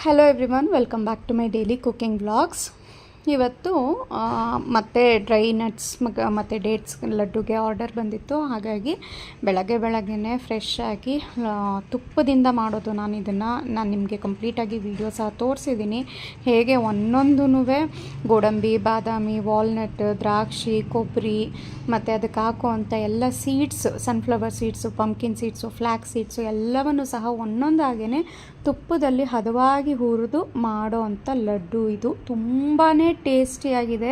Hello everyone, welcome back to my daily cooking vlogs. ಇವತ್ತು ಮತ್ತೆ dry nuts ಮತ್ತು dates ಲಡ್ಡುಗೆ ಆರ್ಡರ್ ಬಂದಿತ್ತು. ಹಾಗಾಗಿ ಬೆಳಗ್ಗೆನೇ ಫ್ರೆಶ್ ಆಗಿ ತುಪ್ಪದಿಂದ ಮಾಡೋದು. ನಾನು ನಿಮಗೆ ಕಂಪ್ಲೀಟಾಗಿ ವಿಡಿಯೋ ಸಹ ತೋರಿಸಿದ್ದೀನಿ. ಹೇಗೆ ಒಂದೊಂದೂ ಗೋಡಂಬಿ, ಬಾದಾಮಿ, ವಾಲ್ನಟ್, ದ್ರಾಕ್ಷಿ, ಕೊಬ್ಬರಿ ಮತ್ತು ಅದಕ್ಕೆ ಹಾಕುವಂಥ ಎಲ್ಲ seeds, sunflower seeds, pumpkin seeds, flax seeds ಎಲ್ಲವನ್ನೂ ಸಹ ಒಂದೊಂದಾಗೇ ತುಪ್ಪದಲ್ಲಿ ಹದವಾಗಿ ಹುರಿದು ಮಾಡೋ ಅಂಥ ಲಡ್ಡು. ಇದು ತುಂಬಾ ಟೇಸ್ಟಿಯಾಗಿದೆ.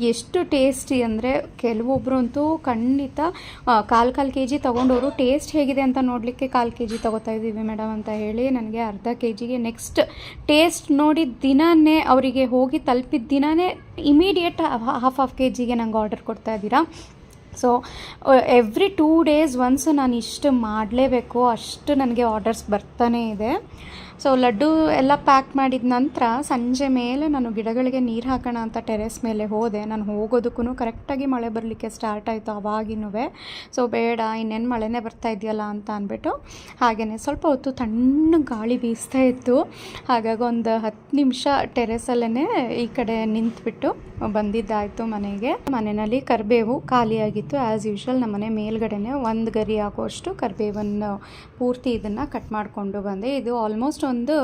ಎಷ್ಟು ಟೇಸ್ಟಿ ಅಂದರೆ ಕೆಲವೊಬ್ಬರು ಅಂತೂ ಖಂಡಿತ ಕಾಲು ಕೆ ಜಿ ತೊಗೊಂಡವರು ಟೇಸ್ಟ್ ಹೇಗಿದೆ ಅಂತ ನೋಡಲಿಕ್ಕೆ 1/4 kg ತೊಗೋತಾ ಇದ್ದೀವಿ ಮೇಡಮ್ ಅಂತ ಹೇಳಿ ನನಗೆ ಅರ್ಧ kgಗೆ ನೆಕ್ಸ್ಟ್ ಟೇಸ್ಟ್ ನೋಡಿದ ದಿನವೇ, ಅವರಿಗೆ ಹೋಗಿ ತಲುಪಿದ ದಿನವೇ ಇಮಿಡಿಯೇಟ್ ಹಾಫ್ kgಗೆ ನಂಗೆ ಆರ್ಡರ್ ಕೊಡ್ತಾ ಇದ್ದೀರಾ. ಸೊ ಎವ್ರಿ 2 days ಒನ್ಸ್ ನಾನು ಇಷ್ಟು ಮಾಡಲೇಬೇಕು, ಅಷ್ಟು ನನಗೆ ಆರ್ಡರ್ಸ್ ಬರ್ತಾನೇ ಇದೆ. ಸೊ ಲಡ್ಡು ಎಲ್ಲ ಪ್ಯಾಕ್ ಮಾಡಿದ ನಂತರ ಸಂಜೆ ಮೇಲೆ ನಾನು ಗಿಡಗಳಿಗೆ ನೀರು ಹಾಕೋಣ ಅಂತ ಟೆರೆಸ್ ಮೇಲೆ ಹೋದೆ. ನಾನು ಹೋಗೋದಕ್ಕೂ ಕರೆಕ್ಟಾಗಿ ಮಳೆ ಬರಲಿಕ್ಕೆ ಸ್ಟಾರ್ಟ್ ಆಯಿತು ಅವಾಗಿನೂ. ಸೊ ಬೇಡ, ಇನ್ನೇನು ಮಳೆನೇ ಬರ್ತಾ ಇದೆಯಲ್ಲ ಅಂತ ಅಂದ್ಬಿಟ್ಟು ಹಾಗೆಯೇ ಸ್ವಲ್ಪ ಹೊತ್ತು ತಣ್ಣಗೆ ಗಾಳಿ ಬೀಸ್ತಾ ಇತ್ತು. ಹಾಗಾಗಿ ಒಂದು 10 ನಿಮಿಷ ಟೆರೆಸಲ್ಲೇ ಈ ಕಡೆ ನಿಂತುಬಿಟ್ಟು ಬಂದಿದ್ದಾಯಿತು ಮನೆಗೆ. ಮನೆಯಲ್ಲಿ ಕರಿಬೇವು ಖಾಲಿಯಾಗಿತ್ತು. ಆ್ಯಸ್ ಯೂಶ್ವಲ್ ನಮ್ಮ ಮನೆ ಮೇಲ್ಗಡೆನೆ 1 ಗರಿ ಆಗುವಷ್ಟು ಕರಿಬೇವನ್ನು ಪೂರ್ತಿ ಇದನ್ನು ಕಟ್ ಮಾಡಿಕೊಂಡು ಬಂದೆ. ಇದು ಆಲ್ಮೋಸ್ಟ್ ಒಂದು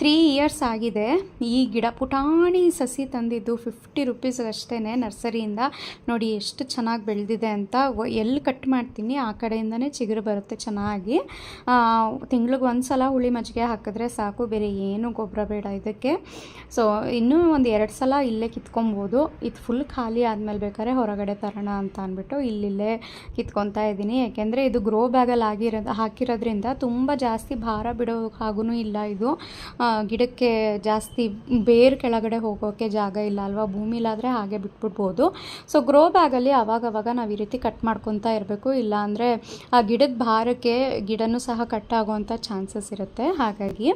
3 years ಆಗಿದೆ. ಈ ಗಿಡ ಪುಟಾಣಿ ಸಸಿ ತಂದಿದ್ದು 50 rupees ಅಷ್ಟೇ ನರ್ಸರಿಯಿಂದ. ನೋಡಿ ಎಷ್ಟು ಚೆನ್ನಾಗಿ ಬೆಳೆದಿದೆ ಅಂತ. ಎಲ್ಲಿ ಕಟ್ ಮಾಡ್ತೀನಿ ಆ ಕಡೆಯಿಂದನೇ ಚಿಗುರು ಬರುತ್ತೆ ಚೆನ್ನಾಗಿ. ತಿಂಗ್ಳಿಗೆ ಒಂದು ಸಲ ಹುಳಿ ಮಜ್ಜಿಗೆ ಹಾಕಿದ್ರೆ ಸಾಕು, ಬೇರೆ ಏನು ಗೊಬ್ಬರ ಬೇಡ ಇದಕ್ಕೆ. ಸೊ ಇನ್ನೂ ಒಂದು 2 ಸಲ ಇಲ್ಲೇ ಕಿತ್ಕೊಬೋದು. ಇದು ಫುಲ್ ಖಾಲಿ ಆದಮೇಲೆ ಬೇಕಾದ್ರೆ ಹೊರಗಡೆ ತರೋಣ ಅಂತ ಅಂದ್ಬಿಟ್ಟು ಇಲ್ಲೇ ಕಿತ್ಕೊತಾ ಇದ್ದೀನಿ. ಯಾಕೆಂದರೆ ಇದು ಗ್ರೋ ಬ್ಯಾಗಲ್ಲಿ ಹಾಕಿರೋದ್ರಿಂದ ತುಂಬ ಜಾಸ್ತಿ ಭಾರ ಬಿಡೋ ಹಾಗೂ ಇಲ್ಲ. ಇದು ಗಿಡಕ್ಕೆ ಜಾಸ್ತಿ ಬೇರು ಕೆಳಗಡೆ ಹೋಗೋಕ್ಕೆ ಜಾಗ ಇಲ್ಲ ಅಲ್ವಾ, ಭೂಮಿಲಾದರೆ ಹಾಗೆ ಬಿಟ್ಬಿಡ್ಬೋದು. ಸೊ ಗ್ರೋ ಬ್ಯಾಗಲ್ಲಿ ಆವಾಗವಾಗ ನಾವು ಈ ರೀತಿ ಕಟ್ ಮಾಡ್ಕೊತಾ ಇರಬೇಕು. ಇಲ್ಲಾಂದರೆ ಆ ಗಿಡದ ಭಾರಕ್ಕೆ ಗಿಡನೂ ಸಹ ಕಟ್ ಆಗೋವಂಥ ಚಾನ್ಸಸ್ ಇರುತ್ತೆ. ಹಾಗಾಗಿ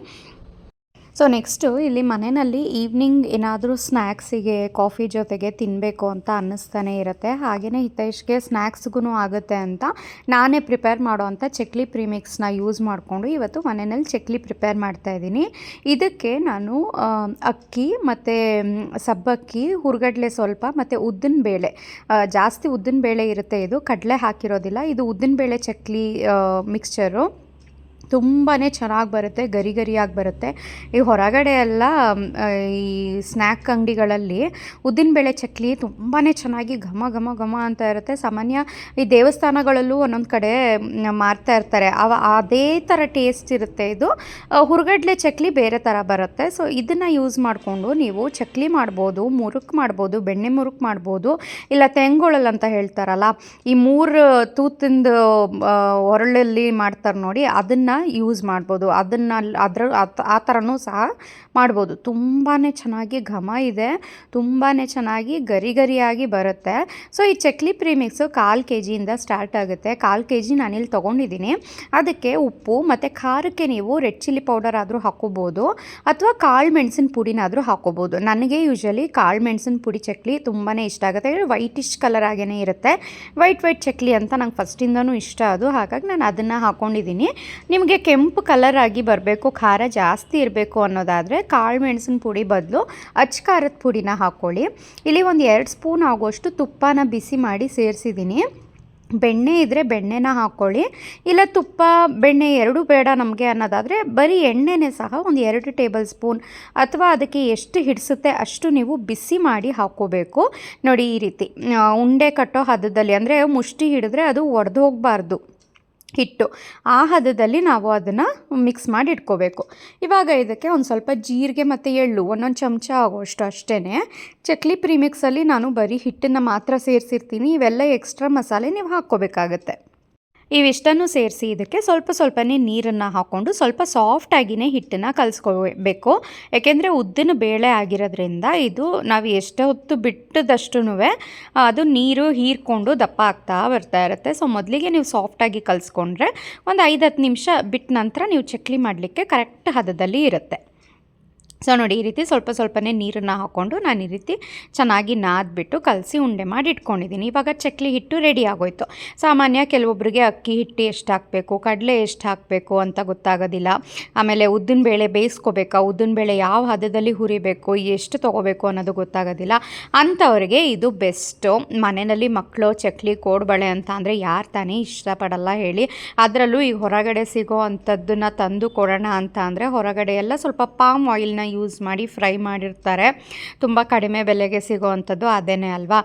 ಸೊ ನೆಕ್ಸ್ಟು ಇಲ್ಲಿ ಮನೆಯಲ್ಲಿ ಈವ್ನಿಂಗ್ ಏನಾದರೂ ಸ್ನ್ಯಾಕ್ಸಿಗೆ ಕಾಫಿ ಜೊತೆಗೆ ತಿನ್ನಬೇಕು ಅಂತ ಅನ್ನಿಸ್ತಾನೆ ಇರುತ್ತೆ. ಹಾಗೆಯೇ ಹಿತೈಷ್ಗೆ ಸ್ನ್ಯಾಕ್ಸ್ಗೂ ಆಗುತ್ತೆ ಅಂತ ನಾನೇ ಪ್ರಿಪೇರ್ ಮಾಡೋವಂಥ ಚಕ್ಲಿ ಪ್ರೀಮಿಕ್ಸ್ನ ಯೂಸ್ ಮಾಡಿಕೊಂಡು ಇವತ್ತು ಮನೆಯಲ್ಲಿ ಚಕ್ಲಿ ಪ್ರಿಪೇರ್ ಮಾಡ್ತಾಯಿದ್ದೀನಿ. ಇದಕ್ಕೆ ನಾನು ಅಕ್ಕಿ ಮತ್ತು ಸಬ್ಬಕ್ಕಿ, ಹುರ್ಗಡ್ಲೆ ಸ್ವಲ್ಪ ಮತ್ತು ಉದ್ದಿನಬೇಳೆ, ಜಾಸ್ತಿ ಉದ್ದಿನಬೇಳೆ ಇರುತ್ತೆ. ಇದು ಕಡಲೆ ಹಾಕಿರೋದಿಲ್ಲ. ಇದು ಉದ್ದಿನಬೇಳೆ ಚಕ್ಲಿ ಮಿಕ್ಸ್ಚರು ತುಂಬಾ ಚೆನ್ನಾಗಿ ಬರುತ್ತೆ, ಗರಿ ಗರಿಯಾಗಿ ಬರುತ್ತೆ. ಈ ಹೊರಗಡೆ ಎಲ್ಲ ಈ ಸ್ನ್ಯಾಕ್ ಅಂಗಡಿಗಳಲ್ಲಿ ಉದ್ದಿನಬೇಳೆ ಚಕ್ಲಿ ತುಂಬಾ ಚೆನ್ನಾಗಿ ಘಮ ಅಂತ ಇರುತ್ತೆ. ಸಾಮಾನ್ಯ ಈ ದೇವಸ್ಥಾನಗಳಲ್ಲೂ ಒಂದೊಂದು ಕಡೆ ಮಾರ್ತಾ ಇರ್ತಾರೆ, ಅದೇ ಥರ ಟೇಸ್ಟ್ ಇರುತ್ತೆ. ಇದು ಹುರ್ಗಡ್ಲೆ ಚಕ್ಲಿ ಬೇರೆ ಥರ ಬರುತ್ತೆ. ಸೊ ಇದನ್ನು ಯೂಸ್ ಮಾಡಿಕೊಂಡು ನೀವು ಚಕ್ಲಿ ಮಾಡ್ಬೋದು, ಮುರುಕು ಮಾಡ್ಬೋದು, ಬೆಣ್ಣೆ ಮುರುಕು ಮಾಡ್ಬೋದು, ಇಲ್ಲ ತೆಂಗುಳಲ್ ಅಂತ ಹೇಳ್ತಾರಲ್ಲ, ಈ 3 ತೂತಿಂದು ಒರಳಲ್ಲಿ ಮಾಡ್ತಾರೆ ನೋಡಿ, ಅದನ್ನು ಯೂಸ್ ಮಾಡ್ಬೋದು. ಆ ಥರನೂ ಸಹ ಮಾಡ್ಬೋದು. ತುಂಬಾ ಚೆನ್ನಾಗಿ ಘಮ ಇದೆ, ತುಂಬಾ ಚೆನ್ನಾಗಿ ಗರಿಯಾಗಿ ಬರುತ್ತೆ. ಸೊ ಈ ಚಕ್ಲಿ ಪ್ರೀಮಿಕ್ಸು 1/4 kgಯಿಂದ ಸ್ಟಾರ್ಟ್ ಆಗುತ್ತೆ. 1/4 kg ನಾನಿಲ್ಲಿ ತೊಗೊಂಡಿದ್ದೀನಿ. ಅದಕ್ಕೆ ಉಪ್ಪು ಮತ್ತು ಖಾರಕ್ಕೆ ನೀವು ರೆಡ್ ಚಿಲ್ಲಿ ಪೌಡರ್ ಆದರೂ ಹಾಕ್ಕೋಬೋದು, ಅಥವಾ ಕಾಳು ಮೆಣಸಿನ ಪುಡಿನಾದರೂ ಹಾಕ್ಕೋಬೋದು. ನನಗೆ ಯೂಶ್ವಲಿ ಕಾಳು ಮೆಣಸಿನ ಪುಡಿ ಚಕ್ಲಿ ತುಂಬಾ ಇಷ್ಟ ಆಗುತ್ತೆ. ವೈಟಿಶ್ ಕಲರ್ ಆಗೇ ಇರುತ್ತೆ. ವೈಟ್ ಚಕ್ಲಿ ಅಂತ ನಂಗೆ ಫಸ್ಟಿಂದನೂ ಇಷ್ಟ ಅದು. ಹಾಗಾಗಿ ನಾನು ಅದನ್ನು ಹಾಕ್ಕೊಂಡಿದ್ದೀನಿ. ನಿಮಗೆ ಕೆಂಪು ಕಲರ್ ಆಗಿ ಬರಬೇಕು, ಖಾರ ಜಾಸ್ತಿ ಇರಬೇಕು ಅನ್ನೋದಾದರೆ ಕಾಳು ಮೆಣಸಿನ ಪುಡಿ ಬದಲು ಅಚ್ಚ ಖಾರದ ಪುಡಿನ ಹಾಕ್ಕೊಳ್ಳಿ. ಇಲ್ಲಿ ಒಂದು 2 ಸ್ಪೂನ್ ಆಗುವಷ್ಟು ತುಪ್ಪನ ಬಿಸಿ ಮಾಡಿ ಸೇರಿಸಿದ್ದೀನಿ. ಬೆಣ್ಣೆ ಇದ್ದರೆ ಬೆಣ್ಣೆನ ಹಾಕ್ಕೊಳ್ಳಿ, ಇಲ್ಲ ತುಪ್ಪ ಬೆಣ್ಣೆ ಎರಡೂ ಬೇಡ ನಮಗೆ ಅನ್ನೋದಾದರೆ ಬರೀ ಎಣ್ಣೆನೇ ಸಹ ಒಂದು 2 ಟೇಬಲ್ ಸ್ಪೂನ್ ಅಥವಾ ಅದಕ್ಕೆ ಎಷ್ಟು ಹಿಡಿಸುತ್ತೆ ಅಷ್ಟು ನೀವು ಬಿಸಿ ಮಾಡಿ ಹಾಕ್ಕೋಬೇಕು. ನೋಡಿ ಈ ರೀತಿ ಉಂಡೆ ಕಟ್ಟೋ ಹದದಲ್ಲಿ, ಅಂದರೆ ಮುಷ್ಟಿ ಹಿಡಿದ್ರೆ ಅದು ಒಡೆದು ಹೋಗಬಾರ್ದು ಹಿಟ್ಟು, ಆ ಹದದಲ್ಲಿ ನಾವು ಅದನ್ನು ಮಿಕ್ಸ್ ಮಾಡಿ ಇಟ್ಕೋಬೇಕು. ಇವಾಗ ಇದಕ್ಕೆ ಒಂದು ಸ್ವಲ್ಪ ಜೀರಿಗೆ ಮತ್ತು ಎಳ್ಳು 1 ಚಮಚ ಆಗೋಷ್ಟು ಅಷ್ಟೇ. ಚಕ್ಲಿ ಪ್ರೀಮಿಕ್ಸಲ್ಲಿ ನಾನು ಬರೀ ಹಿಟ್ಟನ್ನು ಮಾತ್ರ ಸೇರಿಸಿರ್ತೀನಿ. ಇವೆಲ್ಲ ಎಕ್ಸ್ಟ್ರಾ ಮಸಾಲೆ ನೀವು ಹಾಕ್ಕೋಬೇಕಾಗತ್ತೆ. ಇವಿಷ್ಟನ್ನು ಸೇರಿಸಿ ಇದಕ್ಕೆ ಸ್ವಲ್ಪನೇ ನೀರನ್ನು ಹಾಕ್ಕೊಂಡು ಸ್ವಲ್ಪ ಸಾಫ್ಟಾಗಿಯೇ ಹಿಟ್ಟನ್ನು ಕಲಿಸ್ಕೋಬೇಕು. ಯಾಕೆಂದರೆ ಉದ್ದಿನ ಬೇಳೆ ಆಗಿರೋದ್ರಿಂದ ಇದು ನಾವು ಎಷ್ಟೇ ಹೊತ್ತು ಬಿಟ್ಟದಷ್ಟು ಅದು ನೀರು ಹೀರ್ಕೊಂಡು ದಪ್ಪ ಆಗ್ತಾ ಬರ್ತಾ ಇರುತ್ತೆ. ಸೊ ಮೊದಲಿಗೆ ನೀವು ಸಾಫ್ಟಾಗಿ ಕಲಿಸ್ಕೊಂಡ್ರೆ ಒಂದು 5-10 ನಿಮಿಷ ಬಿಟ್ಟ ನಂತರ ನೀವು ಚಕ್ಲಿ ಮಾಡಲಿಕ್ಕೆ ಕರೆಕ್ಟ್ ಹದದಲ್ಲಿ ಇರುತ್ತೆ. ಸೊ ನೋಡಿ, ಈ ರೀತಿ ಸ್ವಲ್ಪ ಸ್ವಲ್ಪನೇ ನೀರನ್ನು ಹಾಕ್ಕೊಂಡು ನಾನು ಈ ರೀತಿ ಚೆನ್ನಾಗಿ ನಾದ್ಬಿಟ್ಟು ಕಲಸಿ ಉಂಡೆ ಮಾಡಿ ಇಟ್ಕೊಂಡಿದ್ದೀನಿ. ಇವಾಗ ಚಕ್ಲಿ ಹಿಟ್ಟು ರೆಡಿ ಆಗೋಯ್ತು. ಸಾಮಾನ್ಯ ಕೆಲವೊಬ್ಬರಿಗೆ ಅಕ್ಕಿ ಹಿಟ್ಟು ಎಷ್ಟು ಹಾಕಬೇಕು, ಕಡಲೆ ಎಷ್ಟು ಹಾಕಬೇಕು ಅಂತ ಗೊತ್ತಾಗೋದಿಲ್ಲ. ಆಮೇಲೆ ಉದ್ದಿನಬೇಳೆ ಬೇಯಿಸ್ಕೋಬೇಕಾ, ಉದ್ದಿನಬೇಳೆ ಯಾವ ಹದದಲ್ಲಿ ಹುರಿಬೇಕು, ಎಷ್ಟು ತೊಗೋಬೇಕು ಅನ್ನೋದು ಗೊತ್ತಾಗೋದಿಲ್ಲ. ಅಂಥವ್ರಿಗೆ ಇದು ಬೆಸ್ಟು. ಮನೆಯಲ್ಲಿ ಮಕ್ಕಳು ಚಕ್ಲಿ ಕೋಡ್ಬಳೆ ಅಂತ ಅಂದರೆ ಯಾರು ತಾನೇ ಇಷ್ಟಪಡಲ್ಲ ಹೇಳಿ. ಅದರಲ್ಲೂ ಈ ಹೊರಗಡೆ ಸಿಗೋ ಅಂಥದ್ದನ್ನು ತಂದು ಕೊಡೋಣ ಅಂತ ಅಂದರೆ ಹೊರಗಡೆ ಎಲ್ಲ ಸ್ವಲ್ಪ ಪಾಮ್ ಆಯಿಲ್ನ ಯೂಸ್ ಮಾಡಿ ಫ್ರೈ ಮಾಡಿರ್ತಾರೆ. ತುಂಬ ಕಡಿಮೆ ಬೆಲೆಗೆ ಸಿಗೋ ಅಂಥದ್ದು ಅದೇನೇ ಅಲ್ವಾ.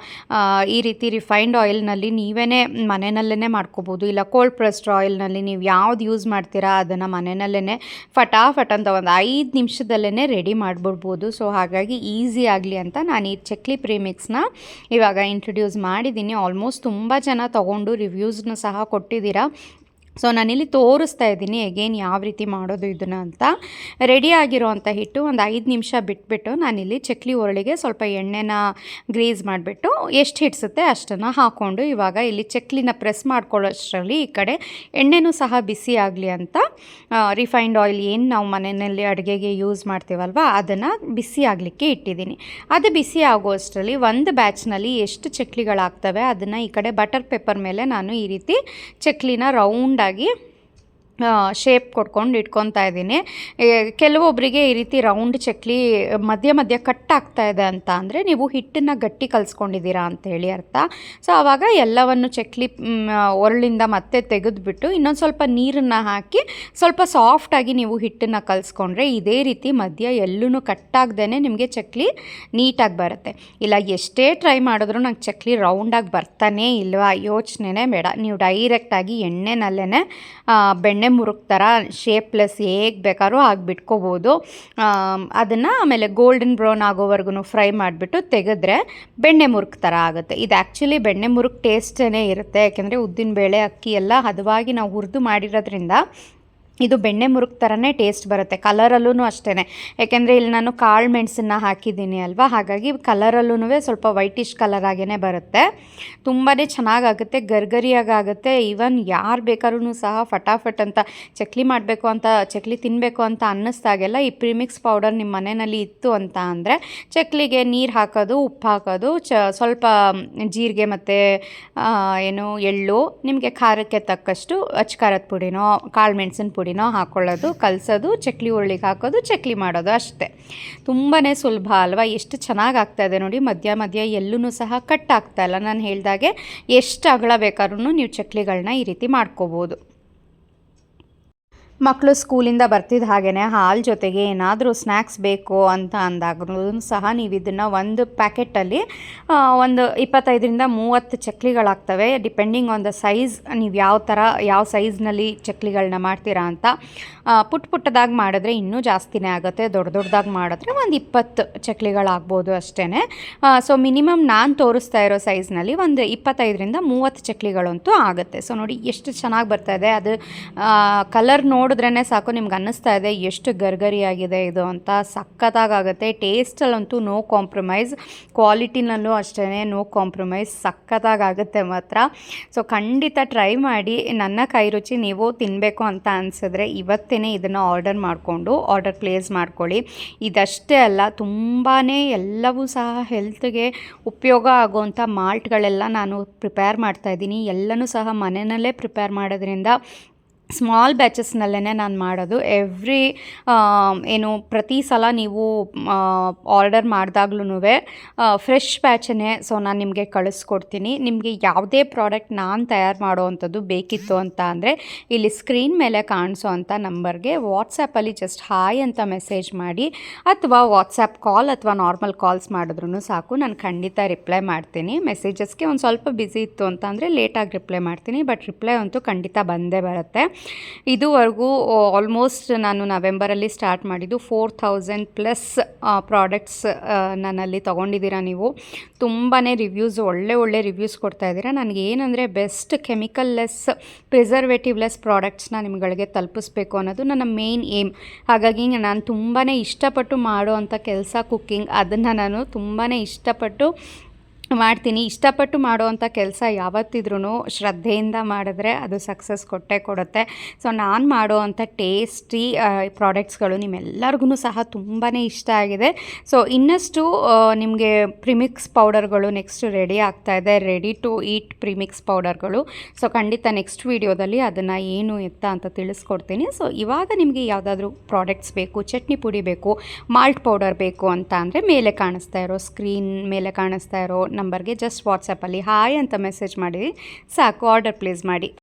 ಈ ರೀತಿ ರಿಫೈನ್ಡ್ ಆಯಿಲ್ನಲ್ಲಿ ನೀವೇ ಮನೆಯಲ್ಲೇ ಮಾಡ್ಕೋಬೋದು. ಇಲ್ಲ ಕೋಲ್ಡ್ ಪ್ರೆಸ್ಡ್ ಆಯಿಲ್ನಲ್ಲಿ ನೀವು ಯಾವ್ದು ಯೂಸ್ ಮಾಡ್ತೀರಾ ಅದನ್ನು ಮನೆಯಲ್ಲೇ ಫಟಾಫಟ್ ಅಂತ ಒಂದು 5 ನಿಮಿಷದಲ್ಲೇ ರೆಡಿ ಮಾಡಿಬಿಡ್ಬೋದು. ಸೊ ಹಾಗಾಗಿ ಈಸಿ ಆಗಲಿ ಅಂತ ನಾನು ಈ ಚಕ್ಲಿ ಪ್ರೀಮಿಕ್ಸ್ನ ಇವಾಗ ಇಂಟ್ರೊಡ್ಯೂಸ್ ಮಾಡಿದ್ದೀನಿ. ಆಲ್ಮೋಸ್ಟ್ ತುಂಬ ಜನ ತೊಗೊಂಡು ರಿವ್ಯೂಸ್ನ ಸಹ ಕೊಟ್ಟಿದ್ದೀರಾ. ಸೊ ನಾನಿಲ್ಲಿ ತೋರಿಸ್ತಾ ಇದ್ದೀನಿ ಎಗೇನ್ ಯಾವ ರೀತಿ ಮಾಡೋದು ಇದನ್ನು ಅಂತ. ರೆಡಿ ಆಗಿರೋವಂಥ ಹಿಟ್ಟು ಒಂದು 5 ನಿಮಿಷ ಬಿಟ್ಬಿಟ್ಟು ನಾನಿಲ್ಲಿ ಚಕ್ಲಿ ಒರಳಿಗೆ ಸ್ವಲ್ಪ ಎಣ್ಣೆನ ಗ್ರೀಸ್ ಮಾಡಿಬಿಟ್ಟು ಎಷ್ಟು ಹಿಡಿಸುತ್ತೆ ಅಷ್ಟನ್ನು ಹಾಕ್ಕೊಂಡು ಇವಾಗ ಇಲ್ಲಿ ಚಕ್ಲಿನ ಪ್ರೆಸ್ ಮಾಡ್ಕೊಳ್ಳೋಷ್ಟರಲ್ಲಿ ಈ ಕಡೆ ಎಣ್ಣೆನೂ ಸಹ ಬಿಸಿ ಆಗಲಿ ಅಂತ ರಿಫೈನ್ಡ್ ಆಯಿಲ್ ಏನು ನಾವು ಮನೆಯಲ್ಲಿ ಅಡುಗೆಗೆ ಯೂಸ್ ಮಾಡ್ತೀವಲ್ವ ಅದನ್ನು ಬಿಸಿ ಆಗಲಿಕ್ಕೆ ಇಟ್ಟಿದ್ದೀನಿ. ಅದು ಬಿಸಿ ಆಗೋಷ್ಟರಲ್ಲಿ ಒಂದು ಬ್ಯಾಚ್ನಲ್ಲಿ ಎಷ್ಟು ಚಕ್ಲಿಗಳಾಗ್ತವೆ ಅದನ್ನು ಈ ಕಡೆ ಬಟರ್ ಪೇಪರ್ ಮೇಲೆ ನಾನು ಈ ರೀತಿ ಚಕ್ಲಿನ ರೌಂಡಾಗಿ ಶೇಪ್ ಕೊಟ್ಕೊಂಡು ಇಟ್ಕೊತಾ ಇದ್ದೀನಿ. ಕೆಲವೊಬ್ಬರಿಗೆ ಈ ರೀತಿ ರೌಂಡ್ ಚಕ್ಲಿ ಮಧ್ಯ ಮಧ್ಯ ಕಟ್ ಆಗ್ತಾ ಇದೆ ಅಂತ ಅಂದರೆ ನೀವು ಹಿಟ್ಟನ್ನು ಗಟ್ಟಿ ಕಲಿಸ್ಕೊಂಡಿದ್ದೀರಾ ಅಂಥೇಳಿ ಅರ್ಥ. ಸೊ ಆವಾಗ ಎಲ್ಲವನ್ನು ಚಕ್ಲಿ ಒರಳಿಂದ ಮತ್ತೆ ತೆಗೆದುಬಿಟ್ಟು ಇನ್ನೊಂದು ಸ್ವಲ್ಪ ನೀರನ್ನು ಹಾಕಿ ಸ್ವಲ್ಪ ಸಾಫ್ಟಾಗಿ ನೀವು ಹಿಟ್ಟನ್ನು ಕಲಿಸ್ಕೊಂಡ್ರೆ ಇದೇ ರೀತಿ ಮಧ್ಯ ಎಲ್ಲೂ ಕಟ್ಟಾಗ್ದೇ ನಿಮಗೆ ಚಕ್ಲಿ ನೀಟಾಗಿ ಬರುತ್ತೆ. ಇಲ್ಲ ಎಷ್ಟೇ ಟ್ರೈ ಮಾಡಿದ್ರೂ ನಂಗೆ ಚಕ್ಲಿ ರೌಂಡಾಗಿ ಬರ್ತಾನೇ ಇಲ್ವಾ, ಯೋಚನೆನೇ ಬೇಡ. ನೀವು ಡೈರೆಕ್ಟಾಗಿ ಎಣ್ಣೆನಲ್ಲೇ ಬೆಣ್ಣೆ ಮುರುಕ್ ಥರ ಶೇಪ್ಲೆಸ್ ಹೇಗೆ ಬೇಕಾದ್ರೂ ಆಗಿಬಿಟ್ಕೋಬೋದು. ಅದನ್ನು ಆಮೇಲೆ ಗೋಲ್ಡನ್ ಬ್ರೌನ್ ಆಗೋವರೆಗೂ ಫ್ರೈ ಮಾಡಿಬಿಟ್ಟು ತೆಗೆದ್ರೆ ಬೆಣ್ಣೆ ಮುರುಕ್ ಥರ ಆಗುತ್ತೆ. ಇದು ಆ್ಯಕ್ಚುಲಿ ಬೆಣ್ಣೆ ಮುರುಕ್ ಟೇಸ್ಟೇ ಇರುತ್ತೆ. ಯಾಕೆಂದರೆ ಉದ್ದಿನಬೇಳೆ ಅಕ್ಕಿ ಎಲ್ಲ ಹದವಾಗಿ ನಾವು ಹುರಿದು ಮಾಡಿರೋದ್ರಿಂದ ಇದು ಬೆಣ್ಣೆ ಮುರುಕ್ ಥರನೇ ಟೇಸ್ಟ್ ಬರುತ್ತೆ. ಕಲರಲ್ಲೂ ಅಷ್ಟೇ, ಯಾಕೆಂದರೆ ಇಲ್ಲಿ ನಾನು ಕಾಳು ಮೆಣಸನ್ನು ಹಾಕಿದ್ದೀನಿ ಅಲ್ವಾ, ಹಾಗಾಗಿ ಕಲರಲ್ಲೂ ಸ್ವಲ್ಪ ವೈಟಿಶ್ ಕಲರ್ ಆಗೇ ಬರುತ್ತೆ. ತುಂಬಾ ಚೆನ್ನಾಗಾಗುತ್ತೆ, ಗರ್ಗರಿಯಾಗುತ್ತೆ. ಈವನ್ ಯಾರು ಬೇಕಾದ್ರೂ ಸಹ ಫಟಾಫಟ್ ಅಂತ ಚಕ್ಲಿ ಮಾಡಬೇಕು ಅಂತ, ಚಕ್ಲಿ ತಿನ್ನಬೇಕು ಅಂತ ಅನ್ನಿಸ್ದಾಗೆಲ್ಲ ಈ ಪ್ರೀಮಿಕ್ಸ್ ಪೌಡರ್ ನಿಮ್ಮ ಮನೆಯಲ್ಲಿ ಇತ್ತು ಅಂತ ಅಂದರೆ ಚಕ್ಲಿಗೆ ನೀರು ಹಾಕೋದು, ಉಪ್ಪು ಹಾಕೋದು, ಸ್ವಲ್ಪ ಜೀರಿಗೆ ಮತ್ತು ಎಳ್ಳು, ನಿಮಗೆ ಖಾರಕ್ಕೆ ತಕ್ಕಷ್ಟು ಅಚ್ಕಾರದ ಪುಡಿನೋ ಕಾಳು ಮೆಣಸಿನ ಪುಡಿನೋ ಹಾಕ್ಕೊಳ್ಳೋದು, ಕಲಸೋದು, ಚಕ್ಲಿ ಉರುಳಿಗೆ ಹಾಕೋದು, ಚಕ್ಲಿ ಮಾಡೋದು ಅಷ್ಟೇ. ತುಂಬಾ ಸುಲಭ ಅಲ್ವಾ. ಎಷ್ಟು ಚೆನ್ನಾಗಿ ಆಗ್ತಾಯಿದೆ ನೋಡಿ. ಮಧ್ಯ ಮಧ್ಯ ಎಲ್ಲೂ ಸಹ ಕಟ್ ಆಗ್ತಾಯಿಲ್ಲ. ನಾನು ಹೇಳಿದಾಗೆ ಎಷ್ಟು ಅಗಲ ಬೇಕಾದ್ರೂ ನೀವು ಚಕ್ಲಿಗಳನ್ನ ಈ ರೀತಿ ಮಾಡ್ಕೋಬೋದು. ಮಕ್ಕಳು ಸ್ಕೂಲಿಂದ ಬರ್ತಿದ್ದ ಹಾಗೆಯೇ ಹಾಲು ಜೊತೆಗೆ ಏನಾದರೂ ಸ್ನ್ಯಾಕ್ಸ್ ಬೇಕು ಅಂತ ಅಂದಾಗೂ ಸಹ ನೀವು ಇದನ್ನು ಒಂದು ಪ್ಯಾಕೆಟಲ್ಲಿ ಒಂದು 25-30 ಚಕ್ಲಿಗಳಾಗ್ತವೆ. ಡಿಪೆಂಡಿಂಗ್ ಆನ್ ದ ಸೈಜ್, ನೀವು ಯಾವ ಸೈಜ್ನಲ್ಲಿ ಚಕ್ಲಿಗಳನ್ನ ಮಾಡ್ತೀರಾ ಅಂತ. ಪುಟ್ಟದಾಗಿ ಮಾಡಿದ್ರೆ ಇನ್ನೂ ಜಾಸ್ತಿನೇ ಆಗುತ್ತೆ, ದೊಡ್ಡದಾಗಿ ಮಾಡಿದ್ರೆ ಒಂದು 20 ಚಕ್ಲಿಗಳಾಗ್ಬೋದು ಅಷ್ಟೇ. ಸೊ ಮಿನಿಮಮ್ ನಾನು ತೋರಿಸ್ತಾ ಇರೋ ಸೈಜ್ನಲ್ಲಿ ಒಂದು 25-30 ಚಕ್ಲಿಗಳಂತೂ ಆಗುತ್ತೆ. ಸೊ ನೋಡಿ ಎಷ್ಟು ಚೆನ್ನಾಗಿ ಬರ್ತಾಯಿದೆ. ಅದು ಕಲರ್ ನೋಡಿದ್ರೇ ಸಾಕು ನಿಮ್ಗೆ ಅನ್ನಿಸ್ತಾ ಇದೆ ಎಷ್ಟು ಗರ್ಗರಿಯಾಗಿದೆ ಇದು ಅಂತ. ಸಖತ್ತಾಗುತ್ತೆ. ಟೇಸ್ಟಲ್ಲಂತೂ ನೋ ಕಾಂಪ್ರಮೈಸ್, ಕ್ವಾಲಿಟಿನಲ್ಲೂ ಅಷ್ಟೇ ನೋ ಕಾಂಪ್ರಮೈಸ್. ಸಖತ್ತಾಗುತ್ತೆ ಮಾತ್ರ. ಸೊ ಖಂಡಿತ ಟ್ರೈ ಮಾಡಿ. ನನ್ನ ಕೈ ರುಚಿ ನೀವು ತಿನ್ನಬೇಕು ಅಂತ ಅನಿಸಿದ್ರೆ ಇವತ್ತೇ ಇದನ್ನು ಆರ್ಡರ್ ಪ್ಲೇಸ್ ಮಾಡ್ಕೊಳ್ಳಿ. ಇದಷ್ಟೇ ಅಲ್ಲ, ತುಂಬಾ ಎಲ್ಲವೂ ಸಹ ಹೆಲ್ತ್ಗೆ ಉಪಯೋಗ ಆಗುವಂಥ ಮಾಲ್ಟ್ಗಳೆಲ್ಲ ನಾನು ಪ್ರಿಪೇರ್ ಮಾಡ್ತಾಯಿದ್ದೀನಿ. ಎಲ್ಲನೂ ಸಹ ಮನೆಯಲ್ಲೇ ಪ್ರಿಪೇರ್ ಮಾಡೋದ್ರಿಂದ ಸ್ಮಾಲ್ ಬ್ಯಾಚಸ್ನಲ್ಲೇ ನಾನು ಮಾಡೋದು. ಪ್ರತಿ ಸಲ ನೀವು ಆರ್ಡರ್ ಮಾಡಿದಾಗ್ಲೂ ಫ್ರೆಶ್ ಬ್ಯಾಚನ್ನೇ ಸೊ ನಾನು ನಿಮಗೆ ಕಳಿಸ್ಕೊಡ್ತೀನಿ. ನಿಮಗೆ ಯಾವುದೇ ಪ್ರಾಡಕ್ಟ್ ನಾನು ತಯಾರು ಮಾಡೋವಂಥದ್ದು ಬೇಕಿತ್ತು ಅಂತ ಅಂದರೆ ಇಲ್ಲಿ ಸ್ಕ್ರೀನ್ ಮೇಲೆ ಕಾಣಿಸೋ ಅಂಥ ನಂಬರ್ಗೆ ವಾಟ್ಸಪ್ಪಲ್ಲಿ ಜಸ್ಟ್ ಹಾಯ್ ಅಂತ ಮೆಸೇಜ್ ಮಾಡಿ, ಅಥವಾ ವಾಟ್ಸಪ್ ಕಾಲ್ ಅಥವಾ ನಾರ್ಮಲ್ ಕಾಲ್ಸ್ ಮಾಡಿದ್ರೂ ಸಾಕು, ನಾನು ಖಂಡಿತ ರಿಪ್ಲೈ ಮಾಡ್ತೀನಿ. ಮೆಸೇಜಸ್ಗೆ ಒಂದು ಸ್ವಲ್ಪ ಬ್ಯುಸಿ ಇತ್ತು ಅಂತ ಅಂದರೆ ಲೇಟಾಗಿ ರಿಪ್ಲೈ ಮಾಡ್ತೀನಿ, ಬಟ್ ರಿಪ್ಲೈ ಅಂತೂ ಖಂಡಿತ ಬಂದೇ ಬರುತ್ತೆ. ಇದುವರೆಗೂ ಆಲ್ಮೋಸ್ಟ್ ನಾನು ನವೆಂಬರಲ್ಲಿ ಸ್ಟಾರ್ಟ್ ಮಾಡಿದ್ದು 4000+ ಪ್ರಾಡಕ್ಟ್ಸ್ ನನ್ನಲ್ಲಿ ತೊಗೊಂಡಿದ್ದೀರಾ ನೀವು. ತುಂಬಾ ರಿವ್ಯೂಸ್ ಒಳ್ಳೆ ರಿವ್ಯೂಸ್ ಕೊಡ್ತಾ ಇದ್ದೀರಾ. ನನಗೆ ಏನಂದರೆ ಬೆಸ್ಟ್ ಕೆಮಿಕಲ್ಲೆಸ್, ಪ್ರಿಸರ್ವೇಟಿವ್ಲೆಸ್ ಪ್ರಾಡಕ್ಟ್ಸ್ನ ನಿಮ್ಗಳಿಗೆ ತಲುಪಿಸ್ಬೇಕು ಅನ್ನೋದು ನನ್ನ ಮೇನ್ ಏಮ್. ಹಾಗಾಗಿ ನಾನು ತುಂಬಾ ಇಷ್ಟಪಟ್ಟು ಮಾಡೋ ಅಂಥ ಕೆಲಸ ಕುಕ್ಕಿಂಗ್. ಅದನ್ನು ನಾನು ತುಂಬಾ ಇಷ್ಟಪಟ್ಟು ಮಾಡ್ತೀನಿ. ಇಷ್ಟಪಟ್ಟು ಮಾಡೋವಂಥ ಕೆಲಸ ಯಾವತ್ತಿದ್ರೂ ಶ್ರದ್ಧೆಯಿಂದ ಮಾಡಿದ್ರೆ ಅದು ಸಕ್ಸಸ್ ಕೊಟ್ಟೇ ಕೊಡುತ್ತೆ. ಸೊ ನಾನು ಮಾಡೋವಂಥ ಟೇಸ್ಟಿ ಪ್ರಾಡಕ್ಟ್ಸ್ಗಳು ನಿಮ್ಮೆಲ್ಲರಿಗೂ ಸಹ ತುಂಬಾ ಇಷ್ಟ ಆಗಿದೆ. ಸೊ ಇನ್ನಷ್ಟು ನಿಮಗೆ ಪ್ರಿಮಿಕ್ಸ್ ಪೌಡರ್ಗಳು ನೆಕ್ಸ್ಟ್ ರೆಡಿ ಆಗ್ತಾಯಿದೆ, ರೆಡಿ ಟು ಈಟ್ ಪ್ರಿಮಿಕ್ಸ್ ಪೌಡರ್ಗಳು. ಸೊ ಖಂಡಿತ ನೆಕ್ಸ್ಟ್ ವೀಡಿಯೋದಲ್ಲಿ ಅದನ್ನು ಏನು ಎತ್ತ ಅಂತ ತಿಳಿಸ್ಕೊಡ್ತೀನಿ. ಸೊ ಇವಾಗ ನಿಮಗೆ ಯಾವುದಾದ್ರೂ ಪ್ರಾಡಕ್ಟ್ಸ್ ಬೇಕು, ಚಟ್ನಿ ಪುಡಿ ಬೇಕು, ಮಾಲ್ಟ್ ಪೌಡರ್ ಬೇಕು ಅಂತ ಅಂದರೆ ಮೇಲೆ ಕಾಣಿಸ್ತಾ ಇರೋ ಸ್ಕ್ರೀನ್ ಮೇಲೆ ಕಾಣಿಸ್ತಾ ಇರೋ ನಂಬರ್ಗೆ ಜಸ್ಟ್ ವಾಟ್ಸಪ್ಪಲ್ಲಿ ಹಾಯ್ ಅಂತ ಮೆಸೇಜ್ ಮಾಡಿ ಸಾಕು, ಆರ್ಡರ್ ಪ್ಲೇಸ್ ಮಾಡಿ.